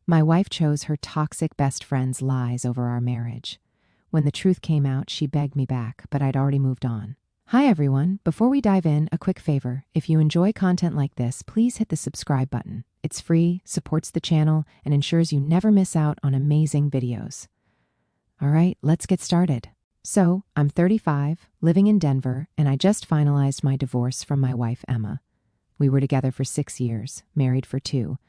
My wife chose her toxic best friend's lies over our marriage. When the truth came out, she begged me back, but I'd already moved on. Hi everyone, before we dive in, a quick favor. If you enjoy content like this, please hit the subscribe button. It's free, supports the channel, and ensures you never miss out on amazing videos. All right, let's get started. So, I'm 35, living in Denver, and I just finalized my divorce from my wife, Emma. We were together for 6 years, married for 2.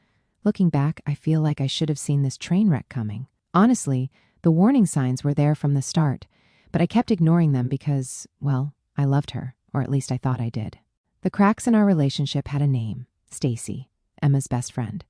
Looking back, I feel like I should have seen this train wreck coming. Honestly, the warning signs were there from the start, but I kept ignoring them because, well, I loved her, or at least I thought I did. The cracks in our relationship had a name, Stacy, Emma's best friend.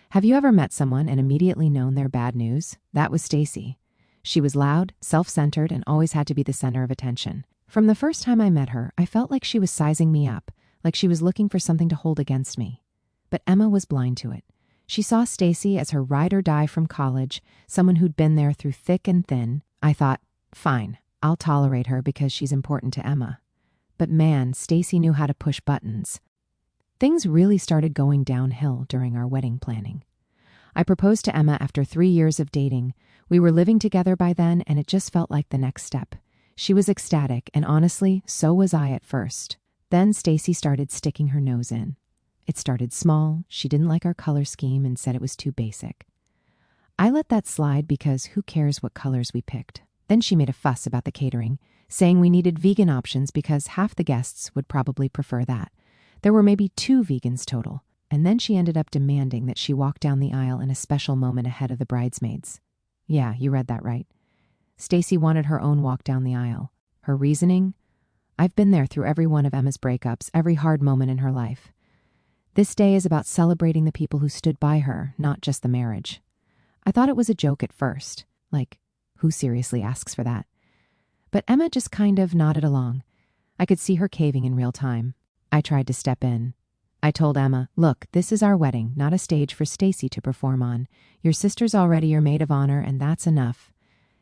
Have you ever met someone and immediately known their bad news? That was Stacy. She was loud, self-centered, and always had to be the center of attention. From the first time I met her, I felt like she was sizing me up, like she was looking for something to hold against me. But Emma was blind to it. She saw Stacy as her ride or die from college, someone who'd been there through thick and thin. I thought, fine, I'll tolerate her because she's important to Emma. But man, Stacy knew how to push buttons. Things really started going downhill during our wedding planning. I proposed to Emma after 3 years of dating. We were living together by then, and it just felt like the next step. She was ecstatic, and honestly, so was I at first. Then Stacy started sticking her nose in. It started small. She didn't like our color scheme and said it was too basic. I let that slide because who cares what colors we picked? Then she made a fuss about the catering, saying we needed vegan options because half the guests would probably prefer that. There were maybe 2 vegans total. And then she ended up demanding that she walk down the aisle in a special moment ahead of the bridesmaids. Yeah, you read that right. Stacy wanted her own walk down the aisle. Her reasoning? I've been there through every one of Emma's breakups, every hard moment in her life. This day is about celebrating the people who stood by her, not just the marriage. I thought it was a joke at first. Like, who seriously asks for that? But Emma just kind of nodded along. I could see her caving in real time. I tried to step in. I told Emma, look, this is our wedding, not a stage for Stacy to perform on. Your sister's already your maid of honor, and that's enough.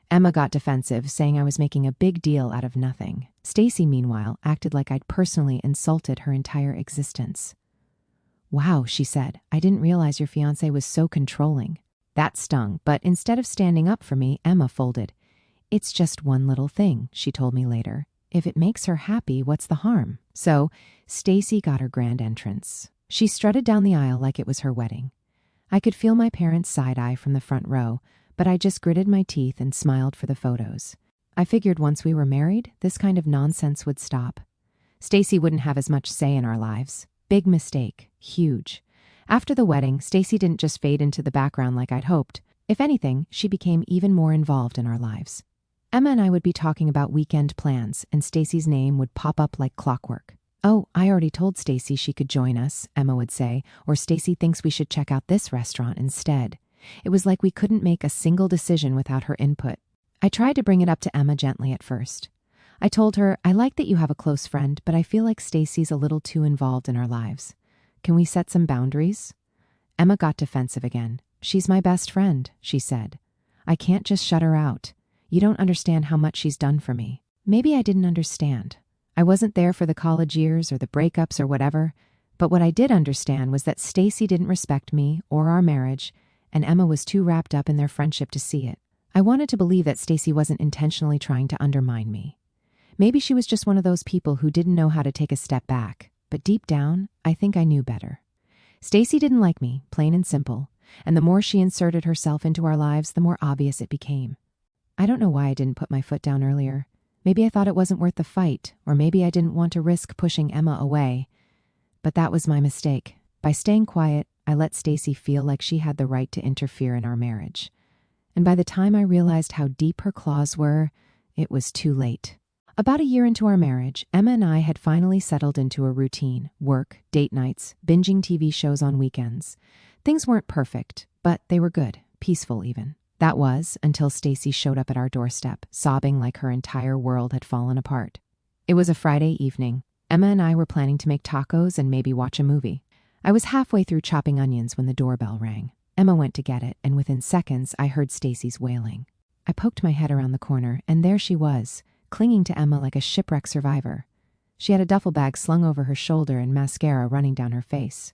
Emma got defensive, saying I was making a big deal out of nothing. Stacy, meanwhile, acted like I'd personally insulted her entire existence. Wow, she said, I didn't realize your fiancé was so controlling. That stung, but instead of standing up for me, Emma folded. It's just one little thing, she told me later. If it makes her happy, what's the harm? So, Stacy got her grand entrance. She strutted down the aisle like it was her wedding. I could feel my parents' side-eye from the front row, but I just gritted my teeth and smiled for the photos. I figured once we were married, this kind of nonsense would stop. Stacy wouldn't have as much say in our lives. Big mistake. Huge. After the wedding, Stacy didn't just fade into the background like I'd hoped. If anything, she became even more involved in our lives. Emma and I would be talking about weekend plans, and Stacy's name would pop up like clockwork. Oh, I already told Stacy she could join us, Emma would say, or Stacy thinks we should check out this restaurant instead. It was like we couldn't make a single decision without her input. I tried to bring it up to Emma gently at first. I told her, I like that you have a close friend, but I feel like Stacy's a little too involved in our lives. Can we set some boundaries? Emma got defensive again. She's my best friend, she said. I can't just shut her out. You don't understand how much she's done for me. Maybe I didn't understand. I wasn't there for the college years or the breakups or whatever, but what I did understand was that Stacy didn't respect me or our marriage, and Emma was too wrapped up in their friendship to see it. I wanted to believe that Stacy wasn't intentionally trying to undermine me. Maybe she was just one of those people who didn't know how to take a step back, but deep down, I think I knew better. Stacy didn't like me, plain and simple, and the more she inserted herself into our lives, the more obvious it became. I don't know why I didn't put my foot down earlier. Maybe I thought it wasn't worth the fight, or maybe I didn't want to risk pushing Emma away. But that was my mistake. By staying quiet, I let Stacy feel like she had the right to interfere in our marriage. And by the time I realized how deep her claws were, it was too late. About a year into our marriage, Emma and I had finally settled into a routine: work, date nights, binging TV shows on weekends. Things weren't perfect, but they were good, peaceful even. That was until Stacy showed up at our doorstep, sobbing like her entire world had fallen apart. It was a Friday evening. Emma and I were planning to make tacos and maybe watch a movie. I was halfway through chopping onions when the doorbell rang. Emma went to get it, and within seconds, I heard Stacy's wailing. I poked my head around the corner, and there she was, clinging to Emma like a shipwreck survivor. She had a duffel bag slung over her shoulder and mascara running down her face.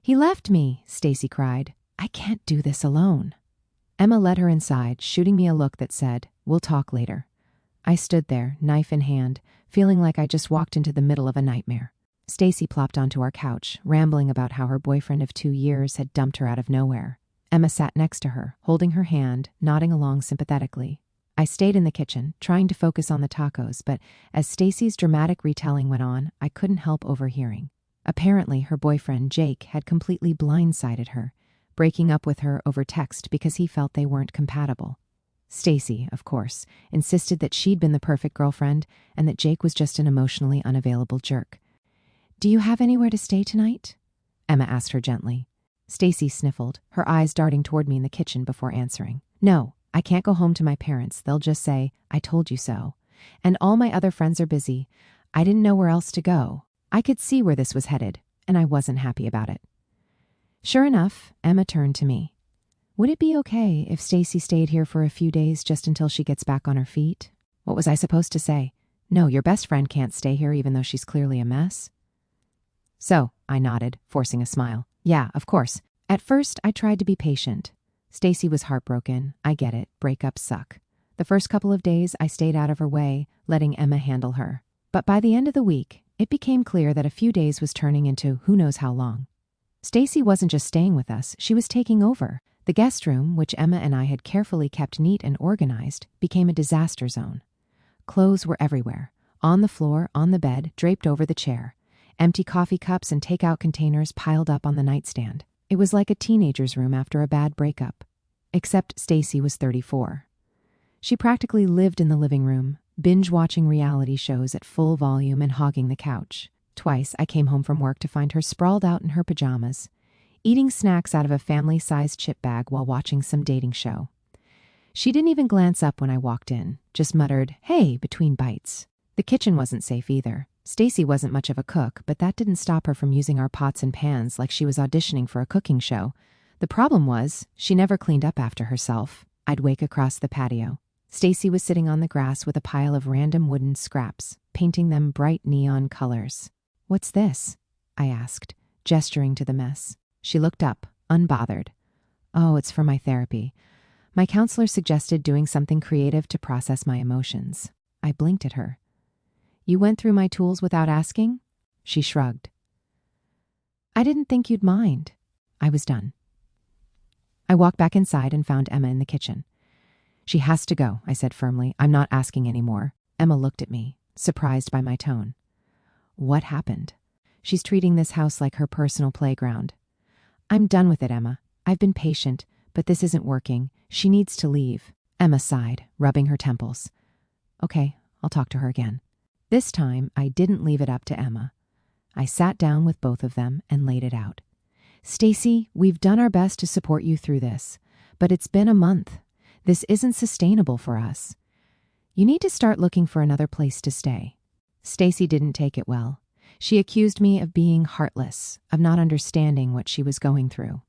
"He left me," Stacy cried. I can't do this alone. Emma led her inside, shooting me a look that said, "We'll talk later." I stood there, knife in hand, feeling like I just walked into the middle of a nightmare. Stacy plopped onto our couch, rambling about how her boyfriend of 2 years had dumped her out of nowhere. Emma sat next to her, holding her hand, nodding along sympathetically. I stayed in the kitchen, trying to focus on the tacos, but as Stacy's dramatic retelling went on, I couldn't help overhearing. Apparently, her boyfriend, Jake, had completely blindsided her, breaking up with her over text because he felt they weren't compatible. Stacy, of course, insisted that she'd been the perfect girlfriend and that Jake was just an emotionally unavailable jerk. "Do you have anywhere to stay tonight?" Emma asked her gently. Stacy sniffled, her eyes darting toward me in the kitchen before answering. "No, I can't go home to my parents. They'll just say, 'I told you so.' And all my other friends are busy. I didn't know where else to go." I could see where this was headed, and I wasn't happy about it. Sure enough, Emma turned to me. "Would it be okay if Stacy stayed here for a few days just until she gets back on her feet?" What was I supposed to say? No, your best friend can't stay here even though she's clearly a mess? So, I nodded, forcing a smile. Yeah, of course. At first, I tried to be patient. Stacy was heartbroken. I get it. Breakups suck. The first couple of days, I stayed out of her way, letting Emma handle her. But by the end of the week, it became clear that a few days was turning into who knows how long. Stacy wasn't just staying with us, she was taking over. The guest room, which Emma and I had carefully kept neat and organized, became a disaster zone. Clothes were everywhere, on the floor, on the bed, draped over the chair. Empty coffee cups and takeout containers piled up on the nightstand. It was like a teenager's room after a bad breakup. Except Stacy was 34. She practically lived in the living room, binge-watching reality shows at full volume and hogging the couch. Twice, I came home from work to find her sprawled out in her pajamas, eating snacks out of a family-sized chip bag while watching some dating show. She didn't even glance up when I walked in, just muttered, "Hey," between bites. The kitchen wasn't safe either. Stacy wasn't much of a cook, but that didn't stop her from using our pots and pans like she was auditioning for a cooking show. The problem was, she never cleaned up after herself. I'd wake across the patio. Stacy was sitting on the grass with a pile of random wooden scraps, painting them bright neon colors. "What's this?" I asked, gesturing to the mess. She looked up, unbothered. "Oh, it's for my therapy. My counselor suggested doing something creative to process my emotions." I blinked at her. "You went through my tools without asking?" She shrugged. "I didn't think you'd mind." I was done. I walked back inside and found Emma in the kitchen. "She has to go," I said firmly. "I'm not asking anymore." Emma looked at me, surprised by my tone. "What happened?" "She's treating this house like her personal playground." "I'm done with it, Emma. I've been patient, but this isn't working. She needs to leave." Emma sighed, rubbing her temples. "Okay, I'll talk to her again." This time, I didn't leave it up to Emma. I sat down with both of them and laid it out. "Stacy, we've done our best to support you through this, but it's been a month. This isn't sustainable for us. You need to start looking for another place to stay." Stacy didn't take it well. She accused me of being heartless, of not understanding what she was going through.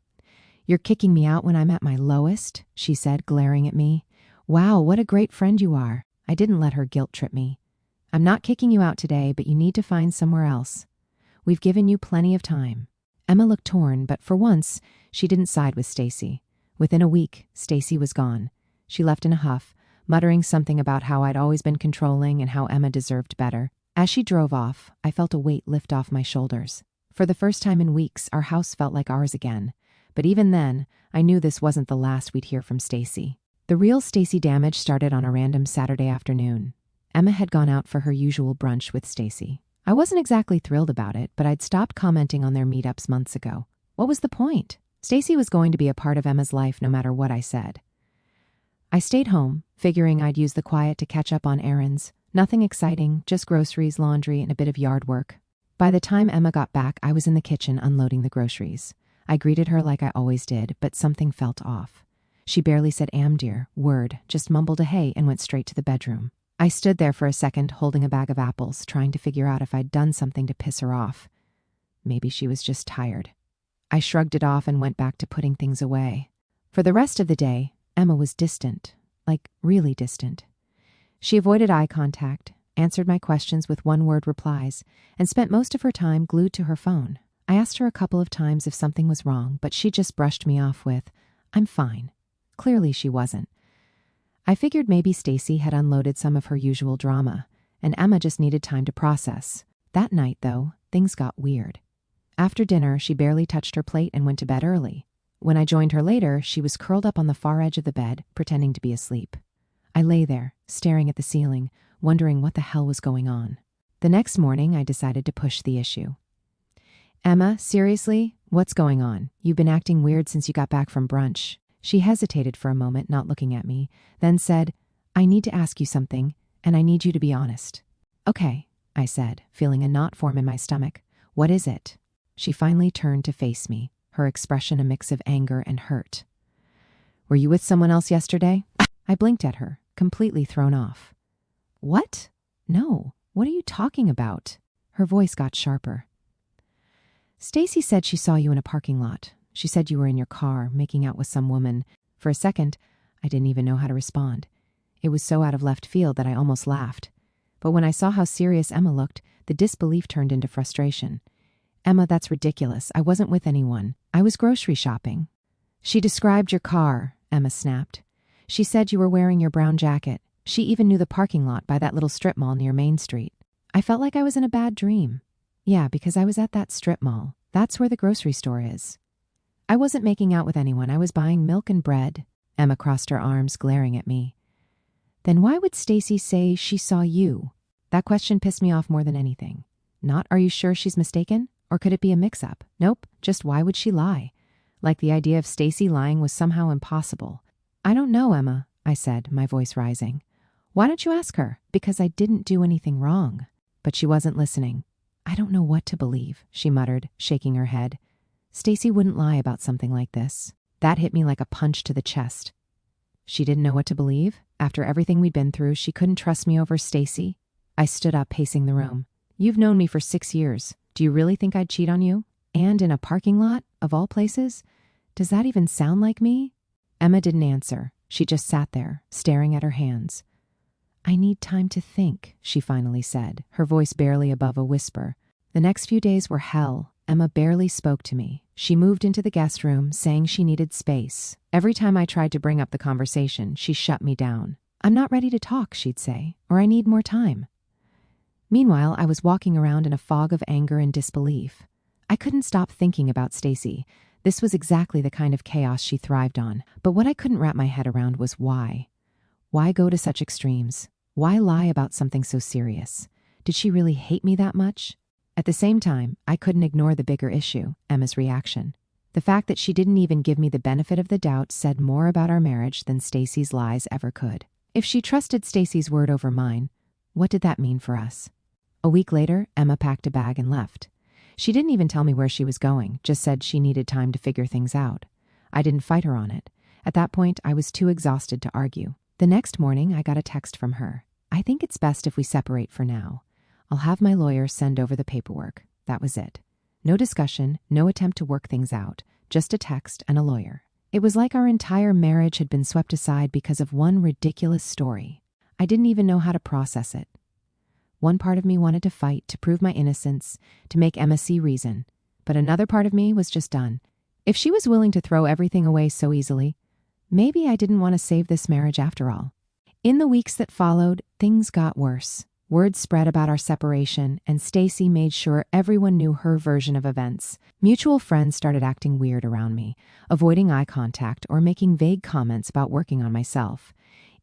"You're kicking me out when I'm at my lowest," she said, glaring at me. "Wow, what a great friend you are." I didn't let her guilt trip me. "I'm not kicking you out today, but you need to find somewhere else. We've given you plenty of time." Emma looked torn, but for once, she didn't side with Stacy. Within a week, Stacy was gone. She left in a huff, muttering something about how I'd always been controlling and how Emma deserved better. As she drove off, I felt a weight lift off my shoulders. For the first time in weeks, our house felt like ours again. But even then, I knew this wasn't the last we'd hear from Stacy. The real Stacy damage started on a random Saturday afternoon. Emma had gone out for her usual brunch with Stacy. I wasn't exactly thrilled about it, but I'd stopped commenting on their meetups months ago. What was the point? Stacy was going to be a part of Emma's life no matter what I said. I stayed home, figuring I'd use the quiet to catch up on errands. Nothing exciting, just groceries, laundry, and a bit of yard work. By the time Emma got back, I was in the kitchen unloading the groceries. I greeted her like I always did, but something felt off. She barely said dear, word, just mumbled a hey and went straight to the bedroom. I stood there for a second, holding a bag of apples, trying to figure out if I'd done something to piss her off. Maybe she was just tired. I shrugged it off and went back to putting things away. For the rest of the day, Emma was distant, like really distant. She avoided eye contact, answered my questions with one-word replies, and spent most of her time glued to her phone. I asked her a couple of times if something was wrong, but she just brushed me off with, "I'm fine." Clearly she wasn't. I figured maybe Stacy had unloaded some of her usual drama, and Emma just needed time to process. That night, though, things got weird. After dinner, she barely touched her plate and went to bed early. When I joined her later, she was curled up on the far edge of the bed, pretending to be asleep. I lay there, staring at the ceiling, wondering what the hell was going on. The next morning, I decided to push the issue. "Emma, seriously? What's going on? You've been acting weird since you got back from brunch." She hesitated for a moment, not looking at me, then said, "I need to ask you something, and I need you to be honest." "Okay," I said, feeling a knot form in my stomach. "What is it?" She finally turned to face me, her expression a mix of anger and hurt. "Were you with someone else yesterday?" I blinked at her, completely thrown off. "What? No, what are you talking about?" Her voice got sharper. "Stacy said she saw you in a parking lot. She said you were in your car, making out with some woman." For a second, I didn't even know how to respond. It was so out of left field that I almost laughed. But when I saw how serious Emma looked, the disbelief turned into frustration. "Emma, that's ridiculous. I wasn't with anyone. I was grocery shopping." "She described your car," Emma snapped. "She said you were wearing your brown jacket. She even knew the parking lot by that little strip mall near Main Street." I felt like I was in a bad dream. Yeah, because I was at that strip mall. That's where the grocery store is. "I wasn't making out with anyone. I was buying milk and bread." Emma crossed her arms, glaring at me. "Then why would Stacy say she saw you?" That question pissed me off more than anything. Not, "Are you sure she's mistaken?" Or could it be a mix-up? Nope, just why would she lie? Like the idea of Stacy lying was somehow impossible. "I don't know, Emma," I said, my voice rising. "Why don't you ask her?" "Because I didn't do anything wrong." But she wasn't listening. "I don't know what to believe," she muttered, shaking her head. "Stacy wouldn't lie about something like this." That hit me like a punch to the chest. She didn't know what to believe? After everything we'd been through, she couldn't trust me over Stacy? I stood up, pacing the room. "You've known me for 6 years. Do you really think I'd cheat on you? And in a parking lot, of all places? Does that even sound like me?" Emma didn't answer. She just sat there, staring at her hands. "I need time to think," she finally said, her voice barely above a whisper. The next few days were hell. Emma barely spoke to me. She moved into the guest room, saying she needed space. Every time I tried to bring up the conversation, she shut me down. "I'm not ready to talk," she'd say, "or I need more time." Meanwhile, I was walking around in a fog of anger and disbelief. I couldn't stop thinking about Stacy. This was exactly the kind of chaos she thrived on. But what I couldn't wrap my head around was why. Why go to such extremes? Why lie about something so serious? Did she really hate me that much? At the same time, I couldn't ignore the bigger issue, Emma's reaction. The fact that she didn't even give me the benefit of the doubt said more about our marriage than Stacy's lies ever could. If she trusted Stacy's word over mine, what did that mean for us? A week later, Emma packed a bag and left. She didn't even tell me where she was going, just said she needed time to figure things out. I didn't fight her on it. At that point, I was too exhausted to argue. The next morning, I got a text from her. "I think it's best if we separate for now. I'll have my lawyer send over the paperwork." That was it. No discussion, no attempt to work things out, just a text and a lawyer. It was like our entire marriage had been swept aside because of one ridiculous story. I didn't even know how to process it. One part of me wanted to fight, to prove my innocence, to make Emma see reason. But another part of me was just done. If she was willing to throw everything away so easily, maybe I didn't want to save this marriage after all. In the weeks that followed, things got worse. Word spread about our separation, and Stacy made sure everyone knew her version of events. Mutual friends started acting weird around me, avoiding eye contact or making vague comments about working on myself.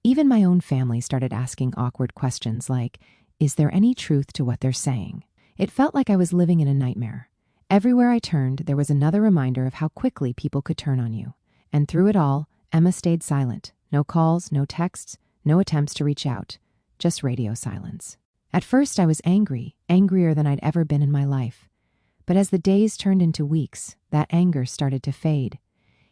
Even my own family started asking awkward questions like, "Is there any truth to what they're saying?" It felt like I was living in a nightmare. Everywhere I turned, there was another reminder of how quickly people could turn on you. And through it all, Emma stayed silent. No calls, no texts, no attempts to reach out. Just radio silence. At first, I was angry, angrier than I'd ever been in my life. But as the days turned into weeks, that anger started to fade.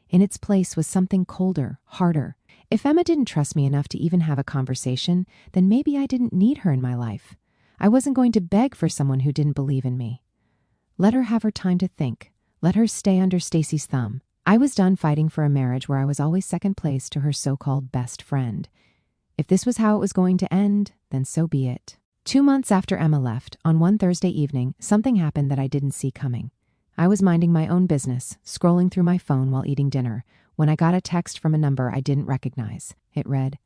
In its place was something colder, harder. If Emma didn't trust me enough to even have a conversation, then maybe I didn't need her in my life. I wasn't going to beg for someone who didn't believe in me. Let her have her time to think. Let her stay under Stacy's thumb. I was done fighting for a marriage where I was always second place to her so-called best friend. If this was how it was going to end, then so be it. 2 months after Emma left, on one Thursday evening, something happened that I didn't see coming. I was minding my own business, scrolling through my phone while eating dinner, when I got a text from a number I didn't recognize. It read,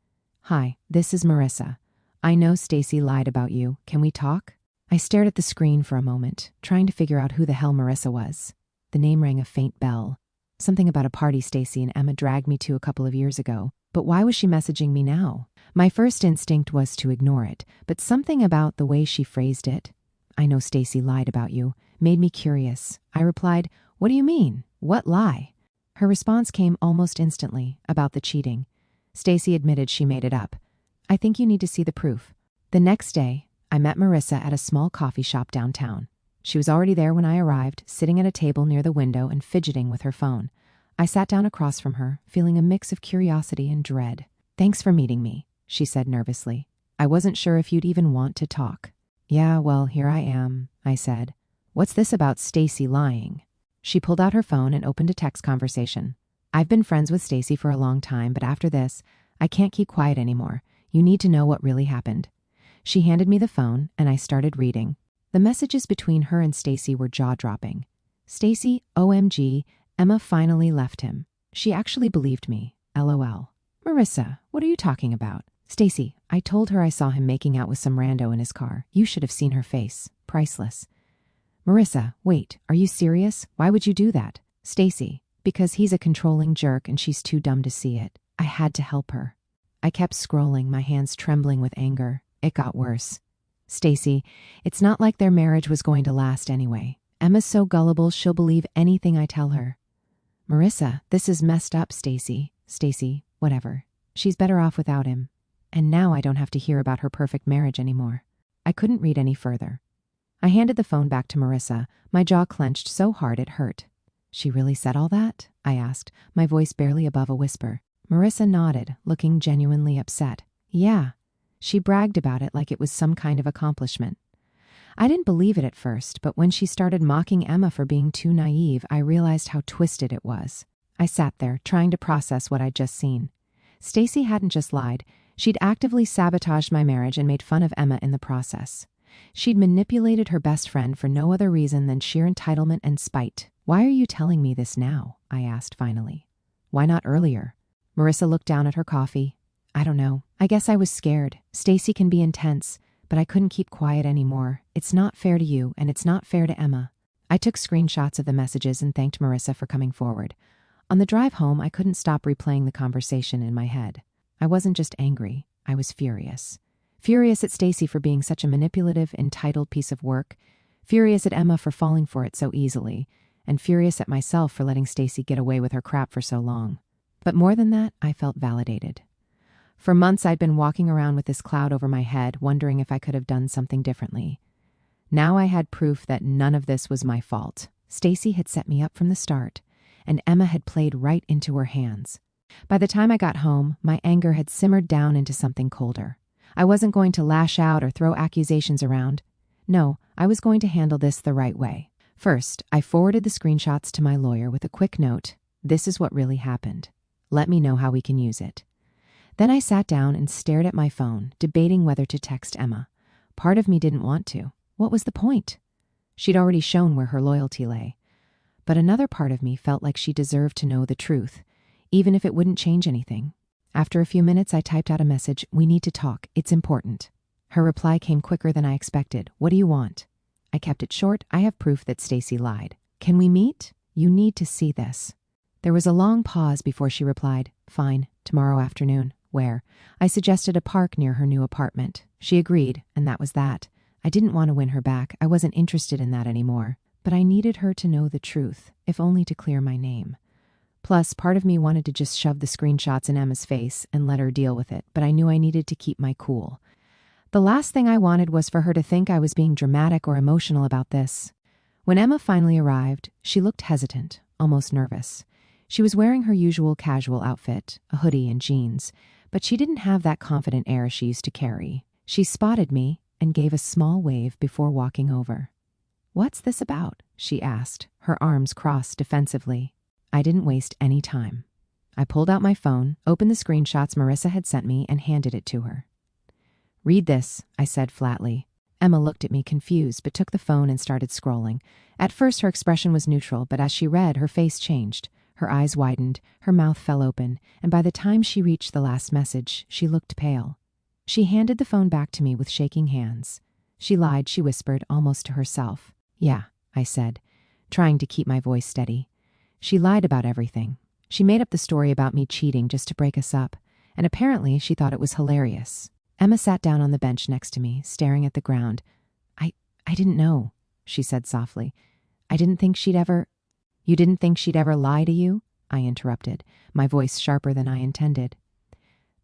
"Hi, this is Marissa. I know Stacy lied about you. Can we talk?" I stared at the screen for a moment, trying to figure out who the hell Marissa was. The name rang a faint bell. Something about a party Stacy and Emma dragged me to a couple of years ago. But why was she messaging me now? My first instinct was to ignore it, but something about the way she phrased it, "I know Stacy lied about you," made me curious. I replied, "What do you mean? What lie?" Her response came almost instantly, about the cheating. Stacy admitted she made it up. "I think you need to see the proof." The next day, I met Marissa at a small coffee shop downtown. She was already there when I arrived, sitting at a table near the window and fidgeting with her phone. I sat down across from her, feeling a mix of curiosity and dread. "Thanks for meeting me," she said nervously. "I wasn't sure if you'd even want to talk." "Yeah, well, here I am," I said. "What's this about Stacy lying?" She pulled out her phone and opened a text conversation. "I've been friends with Stacy for a long time, but after this, I can't keep quiet anymore. You need to know what really happened." She handed me the phone, and I started reading. The messages between her and Stacy were jaw-dropping. "Stacy, OMG, Emma finally left him. She actually believed me. LOL. Marissa, what are you talking about? Stacy, I told her I saw him making out with some rando in his car. You should have seen her face. Priceless. Marissa, wait, are you serious? Why would you do that? Stacy, because he's a controlling jerk and she's too dumb to see it. I had to help her." I kept scrolling, my hands trembling with anger. It got worse. "Stacy, it's not like their marriage was going to last anyway. Emma's so gullible she'll believe anything I tell her." "Marissa, this is messed up, Stacy. Stacy, whatever. She's better off without him. And now I don't have to hear about her perfect marriage anymore." I couldn't read any further. I handed the phone back to Marissa, my jaw clenched so hard it hurt. "She really said all that?" I asked, my voice barely above a whisper. Marissa nodded, looking genuinely upset. "Yeah." She bragged about it like it was some kind of accomplishment. I didn't believe it at first, but when she started mocking Emma for being too naive, I realized how twisted it was. I sat there, trying to process what I'd just seen. Stacy hadn't just lied. She'd actively sabotaged my marriage and made fun of Emma in the process. She'd manipulated her best friend for no other reason than sheer entitlement and spite. "Why are you telling me this now?" I asked finally. "Why not earlier?" Marissa looked down at her coffee. "I don't know. I guess I was scared. Stacy can be intense, but I couldn't keep quiet anymore. It's not fair to you, and it's not fair to Emma." I took screenshots of the messages and thanked Marissa for coming forward. On the drive home, I couldn't stop replaying the conversation in my head. I wasn't just angry. I was furious. Furious at Stacy for being such a manipulative, entitled piece of work. Furious at Emma for falling for it so easily. And furious at myself for letting Stacy get away with her crap for so long. But more than that, I felt validated. For months, I'd been walking around with this cloud over my head, wondering if I could have done something differently. Now I had proof that none of this was my fault. Stacy had set me up from the start, and Emma had played right into her hands. By the time I got home, my anger had simmered down into something colder. I wasn't going to lash out or throw accusations around. No, I was going to handle this the right way. First, I forwarded the screenshots to my lawyer with a quick note. "This is what really happened. Let me know how we can use it." Then I sat down and stared at my phone, debating whether to text Emma. Part of me didn't want to. What was the point? She'd already shown where her loyalty lay. But another part of me felt like she deserved to know the truth, even if it wouldn't change anything. After a few minutes, I typed out a message, "We need to talk. It's important." Her reply came quicker than I expected. "What do you want?" I kept it short. "I have proof that Stacy lied. Can we meet? You need to see this." There was a long pause before she replied, "Fine, tomorrow afternoon." "Where?" I suggested a park near her new apartment. She agreed, and that was that. I didn't want to win her back. I wasn't interested in that anymore. But I needed her to know the truth, if only to clear my name. Plus, part of me wanted to just shove the screenshots in Emma's face and let her deal with it, but I knew I needed to keep my cool. The last thing I wanted was for her to think I was being dramatic or emotional about this. When Emma finally arrived, she looked hesitant, almost nervous. She was wearing her usual casual outfit, a hoodie and jeans, but she didn't have that confident air she used to carry. She spotted me and gave a small wave before walking over. "What's this about?" she asked, her arms crossed defensively. I didn't waste any time. I pulled out my phone, opened the screenshots Marissa had sent me, and handed it to her. "Read this," I said flatly. Emma looked at me confused, but took the phone and started scrolling. At first, her expression was neutral, but as she read, her face changed. Her eyes widened, her mouth fell open, and by the time she reached the last message, she looked pale. She handed the phone back to me with shaking hands. She lied, she whispered, almost to herself. Yeah, I said, trying to keep my voice steady. She lied about everything. She made up the story about me cheating just to break us up, and apparently she thought it was hilarious. Emma sat down on the bench next to me, staring at the ground. I didn't know, she said softly. I didn't think she'd ever... You didn't think she'd ever lie to you? I interrupted, my voice sharper than I intended.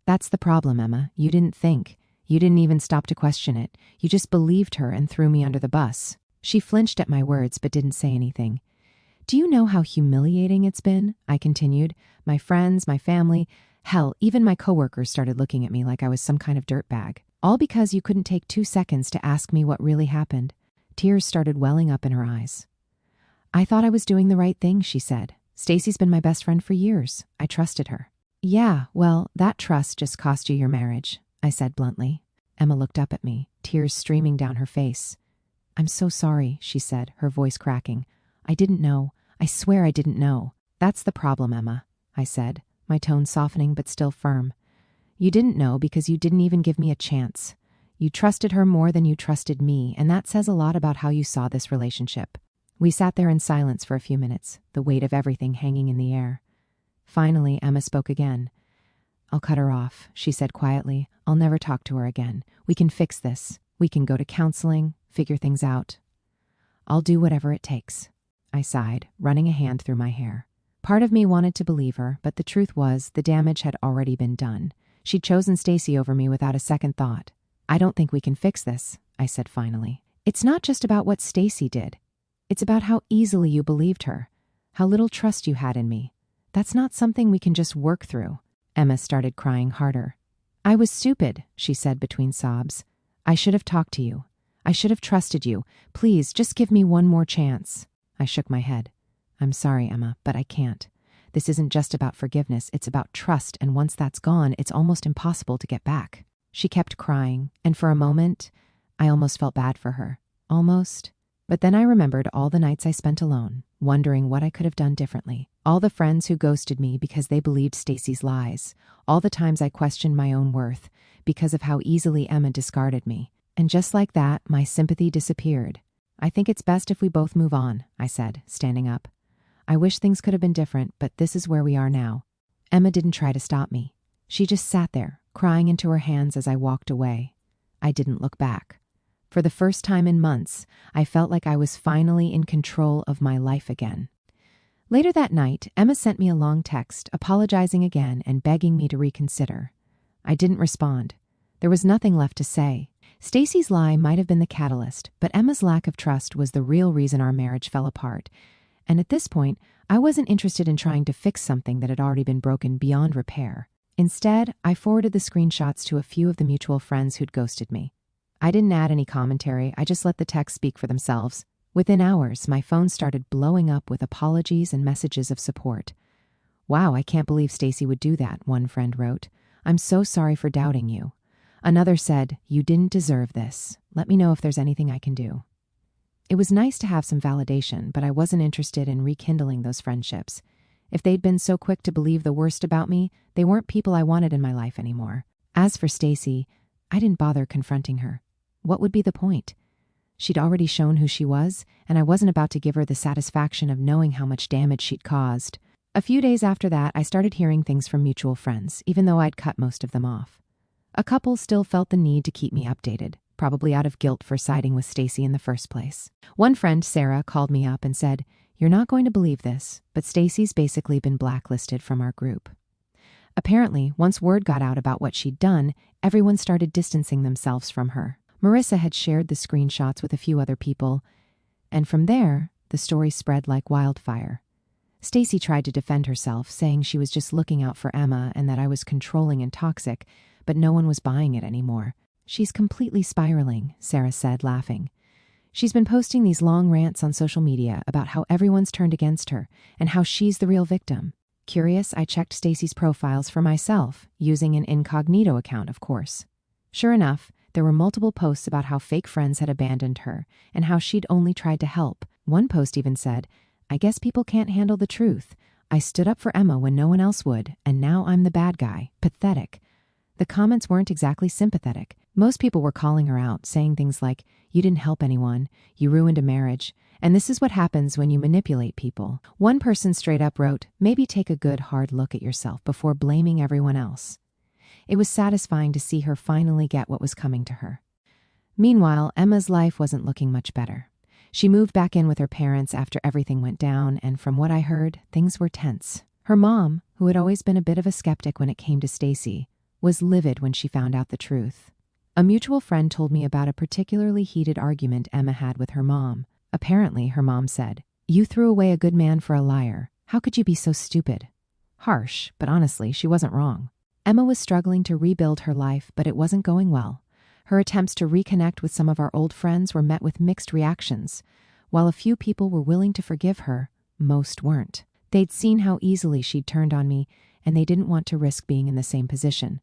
That's the problem, Emma. You didn't think. You didn't even stop to question it. You just believed her and threw me under the bus. She flinched at my words but didn't say anything. Do you know how humiliating it's been? I continued. My friends, my family, hell, even my coworkers started looking at me like I was some kind of dirtbag. All because you couldn't take 2 seconds to ask me what really happened. Tears started welling up in her eyes. I thought I was doing the right thing, she said. Stacy's been my best friend for years. I trusted her. Yeah, well, that trust just cost you your marriage, I said bluntly. Emma looked up at me, tears streaming down her face. I'm so sorry, she said, her voice cracking. I didn't know. I swear I didn't know. That's the problem, Emma, I said, my tone softening but still firm. You didn't know because you didn't even give me a chance. You trusted her more than you trusted me, and that says a lot about how you saw this relationship. We sat there in silence for a few minutes, the weight of everything hanging in the air. Finally, Emma spoke again. I'll cut her off, she said quietly. I'll never talk to her again. We can fix this. We can go to counseling, figure things out. I'll do whatever it takes. I sighed, running a hand through my hair. Part of me wanted to believe her, but the truth was the damage had already been done. She'd chosen Stacy over me without a second thought. I don't think we can fix this, I said finally. It's not just about what Stacy did. It's about how easily you believed her, how little trust you had in me. That's not something we can just work through. Emma started crying harder. I was stupid, she said between sobs. I should have talked to you. I should have trusted you. Please, just give me one more chance. I shook my head. I'm sorry, Emma, but I can't. This isn't just about forgiveness, it's about trust, and once that's gone, it's almost impossible to get back. She kept crying, and for a moment, I almost felt bad for her. Almost. But then I remembered all the nights I spent alone, wondering what I could have done differently. All the friends who ghosted me because they believed Stacy's lies. All the times I questioned my own worth because of how easily Emma discarded me. And just like that, my sympathy disappeared. I think it's best if we both move on, I said, standing up. I wish things could have been different, but this is where we are now. Emma didn't try to stop me. She just sat there, crying into her hands as I walked away. I didn't look back. For the first time in months, I felt like I was finally in control of my life again. Later that night, Emma sent me a long text, apologizing again and begging me to reconsider. I didn't respond. There was nothing left to say. Stacy's lie might have been the catalyst, but Emma's lack of trust was the real reason our marriage fell apart. And at this point, I wasn't interested in trying to fix something that had already been broken beyond repair. Instead, I forwarded the screenshots to a few of the mutual friends who'd ghosted me. I didn't add any commentary, I just let the texts speak for themselves. Within hours, my phone started blowing up with apologies and messages of support. Wow, I can't believe Stacy would do that, one friend wrote. I'm so sorry for doubting you. Another said, you didn't deserve this. Let me know if there's anything I can do. It was nice to have some validation, but I wasn't interested in rekindling those friendships. If they'd been so quick to believe the worst about me, they weren't people I wanted in my life anymore. As for Stacy, I didn't bother confronting her. What would be the point? She'd already shown who she was, and I wasn't about to give her the satisfaction of knowing how much damage she'd caused. A few days after that, I started hearing things from mutual friends, even though I'd cut most of them off. A couple still felt the need to keep me updated, probably out of guilt for siding with Stacy in the first place. One friend, Sarah, called me up and said, "You're not going to believe this, but Stacy's basically been blacklisted from our group." Apparently, once word got out about what she'd done, everyone started distancing themselves from her. Marissa had shared the screenshots with a few other people, and from there, the story spread like wildfire. Stacy tried to defend herself, saying she was just looking out for Emma and that I was controlling and toxic, but no one was buying it anymore. "She's completely spiraling," Sarah said, laughing. "She's been posting these long rants on social media about how everyone's turned against her and how she's the real victim." Curious, I checked Stacy's profiles for myself, using an incognito account, of course. Sure enough, There were multiple posts about how fake friends had abandoned her and how she'd only tried to help. One post even said, "I guess people can't handle the truth. I stood up for Emma when no one else would, and now I'm the bad guy. Pathetic." The comments weren't exactly sympathetic. Most people were calling her out, saying things like, "You didn't help anyone, you ruined a marriage, and this is what happens when you manipulate people." One person straight up wrote, "Maybe take a good hard look at yourself before blaming everyone else." It was satisfying to see her finally get what was coming to her. Meanwhile, Emma's life wasn't looking much better. She moved back in with her parents after everything went down, and from what I heard, things were tense. Her mom, who had always been a bit of a skeptic when it came to Stacy, was livid when she found out the truth. A mutual friend told me about a particularly heated argument Emma had with her mom. Apparently, her mom said, "You threw away a good man for a liar. How could you be so stupid?" Harsh, but honestly, she wasn't wrong. Emma was struggling to rebuild her life, but it wasn't going well. Her attempts to reconnect with some of our old friends were met with mixed reactions. While a few people were willing to forgive her, most weren't. They'd seen how easily she'd turned on me, and they didn't want to risk being in the same position.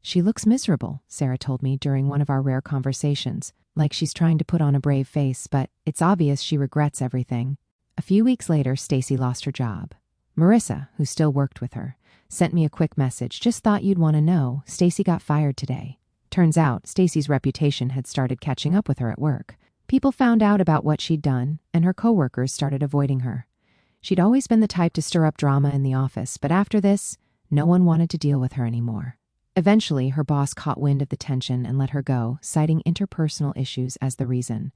"She looks miserable," Sarah told me during one of our rare conversations, like she's trying to put on a brave face, but it's obvious she regrets everything. A few weeks later, Stacy lost her job. Marissa, who still worked with her, sent me a quick message. "Just thought you'd want to know, Stacy got fired today." Turns out, Stacy's reputation had started catching up with her at work. People found out about what she'd done, and her coworkers started avoiding her. She'd always been the type to stir up drama in the office, but after this, no one wanted to deal with her anymore. Eventually, her boss caught wind of the tension and let her go, citing interpersonal issues as the reason.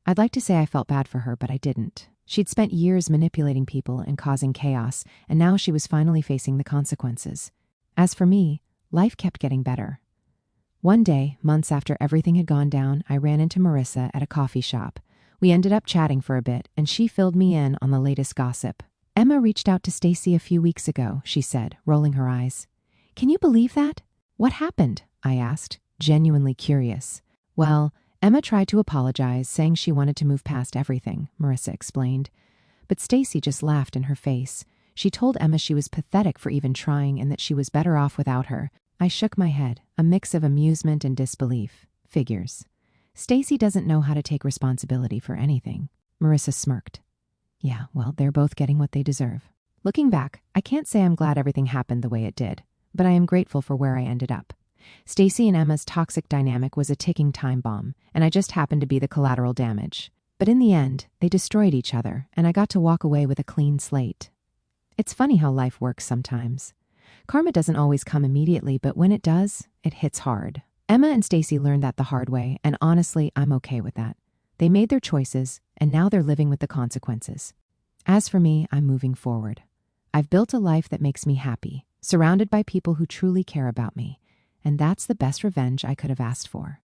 I'd like to say I felt bad for her, but I didn't. She'd spent years manipulating people and causing chaos, and now she was finally facing the consequences. As for me, life kept getting better. One day, months after everything had gone down, I ran into Marissa at a coffee shop. We ended up chatting for a bit, and she filled me in on the latest gossip. "Emma reached out to Stacy a few weeks ago," she said, rolling her eyes. "Can you believe that?" "What happened?" I asked, genuinely curious. "Well, Emma tried to apologize, saying she wanted to move past everything," Marissa explained. But Stacy just laughed in her face. She told Emma she was pathetic for even trying and that she was better off without her. I shook my head, a mix of amusement and disbelief. Figures. Stacy doesn't know how to take responsibility for anything. Marissa smirked. "Yeah, well, they're both getting what they deserve." Looking back, I can't say I'm glad everything happened the way it did, but I am grateful for where I ended up. Stacy and Emma's toxic dynamic was a ticking time bomb, and I just happened to be the collateral damage. But in the end, they destroyed each other, and I got to walk away with a clean slate. It's funny how life works sometimes. Karma doesn't always come immediately, but when it does, it hits hard. Emma and Stacy learned that the hard way, and honestly, I'm okay with that. They made their choices, and now they're living with the consequences. As for me, I'm moving forward. I've built a life that makes me happy, surrounded by people who truly care about me, and that's the best revenge I could have asked for.